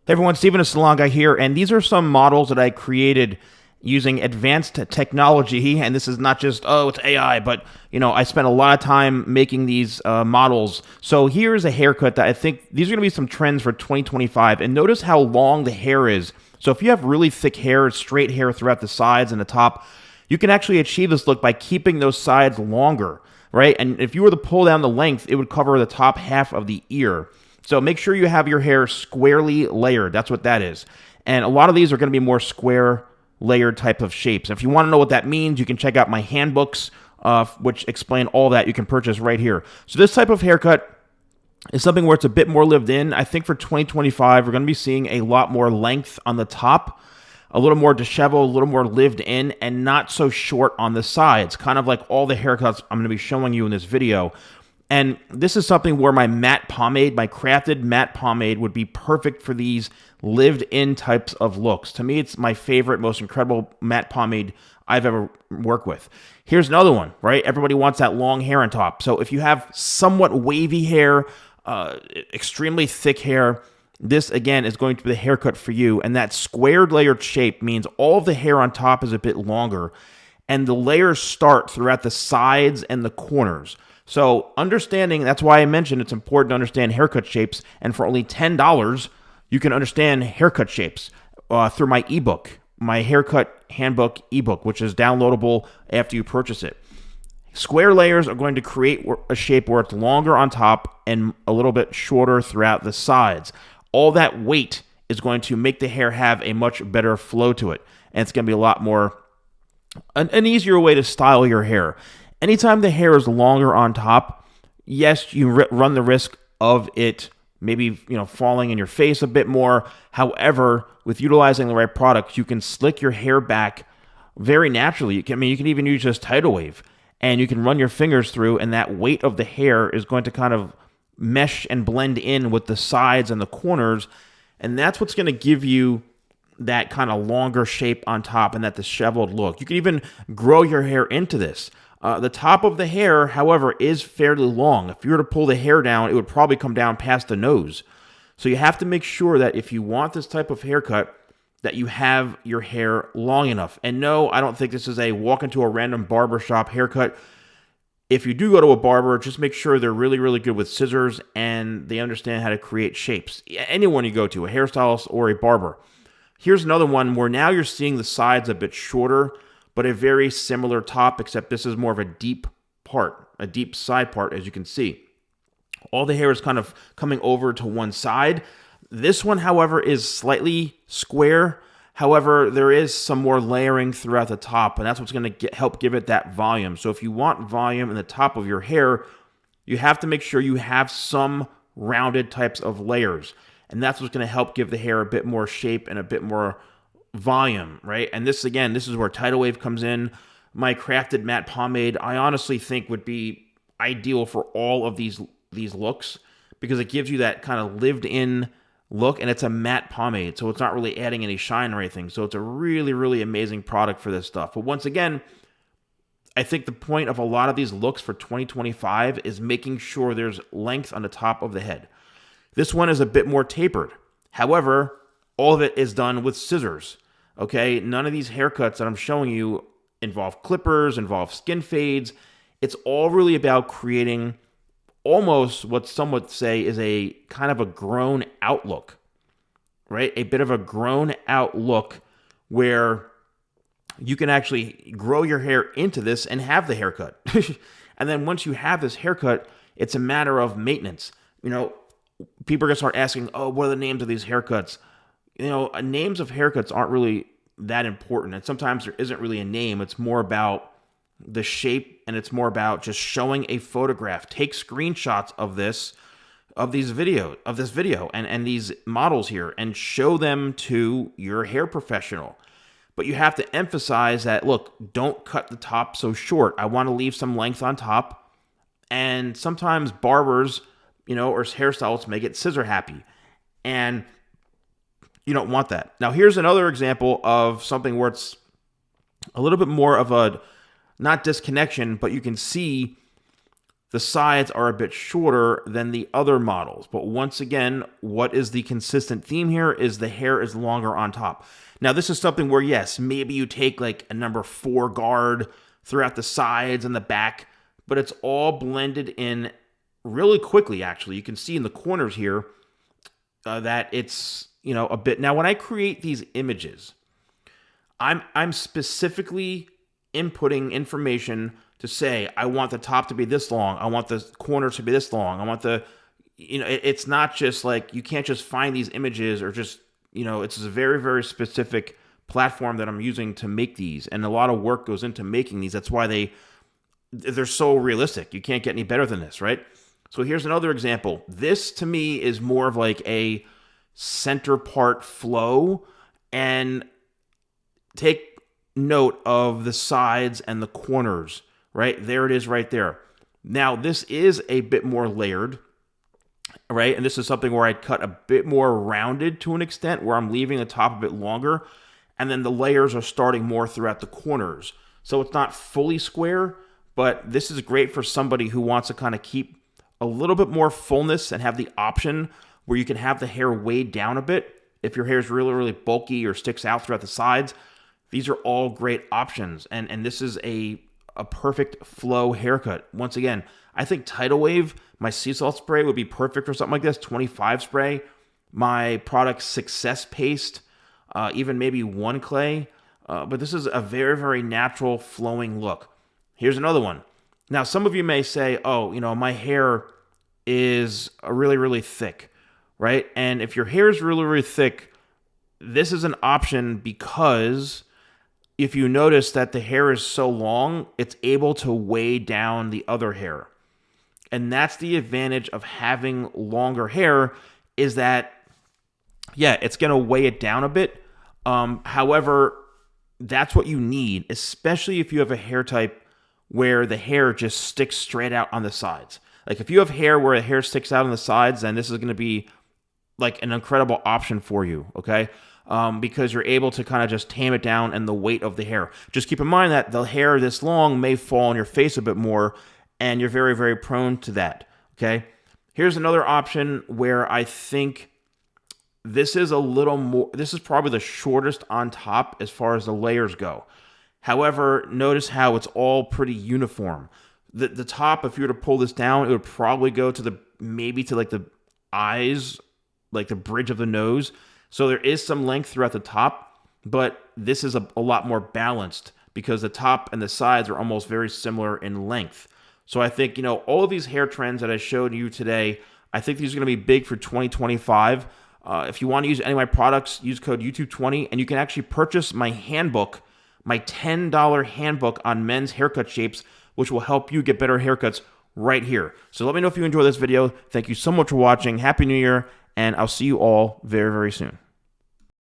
Hey everyone, Steven, the Salon Guy here, and these are some models that I created using advanced technology. And this is not just, oh, it's AI, but I spent a lot of time making these models. So here's a haircut that I think these are going to be some trends for 2025. And notice how long the hair is. So if you have really thick hair, straight hair throughout the sides and the top, you can actually achieve this look by keeping those sides longer, right? And if you were to pull down the length, it would cover the top half of the ear. So make sure you have your hair squarely layered. That's what that is. And a lot of these are going to be more square layered type of shapes. If you want to know what that means, you can check out my handbooks, which explain all that. You can purchase right here. So this type of haircut is something where it's a bit more lived in. I think for 2025, we're going to be seeing a lot more length on the top, a little more disheveled, a little more lived in, and not so short on the sides, kind of like all the haircuts I'm going to be showing you in this video. And this is something where my matte pomade, my crafted matte pomade, would be perfect for these lived-in types of looks. To me, it's my favorite, most incredible matte pomade I've ever worked with. Here's another one, right? Everybody wants that long hair on top. So if you have somewhat wavy hair, extremely thick hair, this, again, is going to be the haircut for you. And that squared layered shape means all of the hair on top is a bit longer, and the layers start throughout the sides and the corners. So understanding, that's why I mentioned it's important to understand haircut shapes. And for only $10, you can understand haircut shapes through my ebook, my haircut handbook ebook, which is downloadable after you purchase it. Square layers are going to create a shape where it's longer on top and a little bit shorter throughout the sides. All that weight is going to make the hair have a much better flow to it. And it's going to be a lot more, an easier way to style your hair. Anytime the hair is longer on top, yes, you run the risk of it maybe falling in your face a bit more. However, with utilizing the right products, you can slick your hair back very naturally. You can even use just tidal wave, and you can run your fingers through, and that weight of the hair is going to kind of mesh and blend in with the sides and the corners, and that's what's going to give you that kind of longer shape on top and that disheveled look. You can even grow your hair into this. The top of the hair, however, is fairly long. If you were to pull the hair down, it would probably come down past the nose. So you have to make sure that if you want this type of haircut, that you have your hair long enough. And no, I don't think this is a walk into a random barbershop haircut. If you do go to a barber, just make sure they're really, really good with scissors and they understand how to create shapes. Anyone you go to, a hairstylist or a barber. Here's another one where now you're seeing the sides a bit shorter, but a very similar top, except this is more of a deep part, a deep side part, as you can see. All the hair is kind of coming over to one side. This one, however, is slightly square. However, there is some more layering throughout the top, and that's what's going to help give it that volume. So if you want volume in the top of your hair, you have to make sure you have some rounded types of layers. And that's what's going to help give the hair a bit more shape and a bit more volume, right? And this, again, this is where tidal wave comes in. My crafted matte pomade, I honestly think would be ideal for all of these looks because it gives you that kind of lived-in look, and it's a matte pomade, so it's not really adding any shine or anything. So it's a really, really amazing product for this stuff. But once again, I think the point of a lot of these looks for 2025 is making sure there's length on the top of the head. This one is a bit more tapered. However, all of it is done with scissors. Okay, none of these haircuts that I'm showing you involve clippers, involve skin fades. It's all really about creating almost what some would say is a kind of a grown out look, right? A bit of a grown out look where you can actually grow your hair into this and have the haircut. And then once you have this haircut, it's a matter of maintenance. People are going to start asking, oh, what are the names of these haircuts? Names of haircuts aren't really that important. And sometimes there isn't really a name. It's more about the shape, and it's more about just showing a photograph. Take screenshots of this video and these models here and show them to your hair professional. But you have to emphasize that, look, don't cut the top so short. I want to leave some length on top. And sometimes barbers, or hairstylists make it scissor happy. And you don't want that. Now, here's another example of something where it's a little bit more of a, not disconnection, but you can see the sides are a bit shorter than the other models. But once again, what is the consistent theme here is the hair is longer on top. Now, this is something where, yes, maybe you take like a number 4 guard throughout the sides and the back, but it's all blended in really quickly, actually. You can see in the corners here that it's, a bit. Now, when I create these images, I'm specifically inputting information to say, I want the top to be this long. I want the corner to be this long. I want it's not just like, you can't just find these images or just, it's a very, very specific platform that I'm using to make these. And a lot of work goes into making these. That's why they're so realistic. You can't get any better than this, right? So here's another example. This to me is more of like a center part flow, and take note of the sides and the corners, right? There it is right there. Now, this is a bit more layered, right? And this is something where I'd cut a bit more rounded to an extent, where I'm leaving the top a bit longer, and then the layers are starting more throughout the corners. So it's not fully square, but this is great for somebody who wants to kind of keep a little bit more fullness and have the option where you can have the hair weighed down a bit. If your hair is really, really bulky or sticks out throughout the sides, these are all great options. And this is a perfect flow haircut. Once again, I think Tidal Wave, my sea salt spray, would be perfect for something like this. 25 spray, my product Success Paste, even maybe 1 clay. But this is a very, very natural flowing look. Here's another one. Now, some of you may say, oh, my hair is really, really thick, right? And if your hair is really, really thick, this is an option, because if you notice that the hair is so long, it's able to weigh down the other hair. And that's the advantage of having longer hair, is that, yeah, it's going to weigh it down a bit. However, that's what you need, especially if you have a hair type where the hair just sticks straight out on the sides. Like if you have hair where the hair sticks out on the sides, then this is going to be like an incredible option for you, okay? Because you're able to kind of just tame it down and the weight of the hair. Just keep in mind that the hair this long may fall on your face a bit more, and you're very, very prone to that, okay? Here's another option where I think this is a little more, this is probably the shortest on top as far as the layers go. However, notice how it's all pretty uniform. The top, if you were to pull this down, it would probably go to maybe to like the eyes, like the bridge of the nose. So there is some length throughout the top, but this is a lot more balanced because the top and the sides are almost very similar in length. So I think, all of these hair trends that I showed you today, I think these are going to be big for 2025. If you want to use any of my products, use code YouTube20, and you can actually purchase my handbook, my $10 handbook on men's haircut shapes, which will help you get better haircuts right here. So let me know if you enjoyed this video. Thank you so much for watching. Happy New Year, and I'll see you all very, very soon.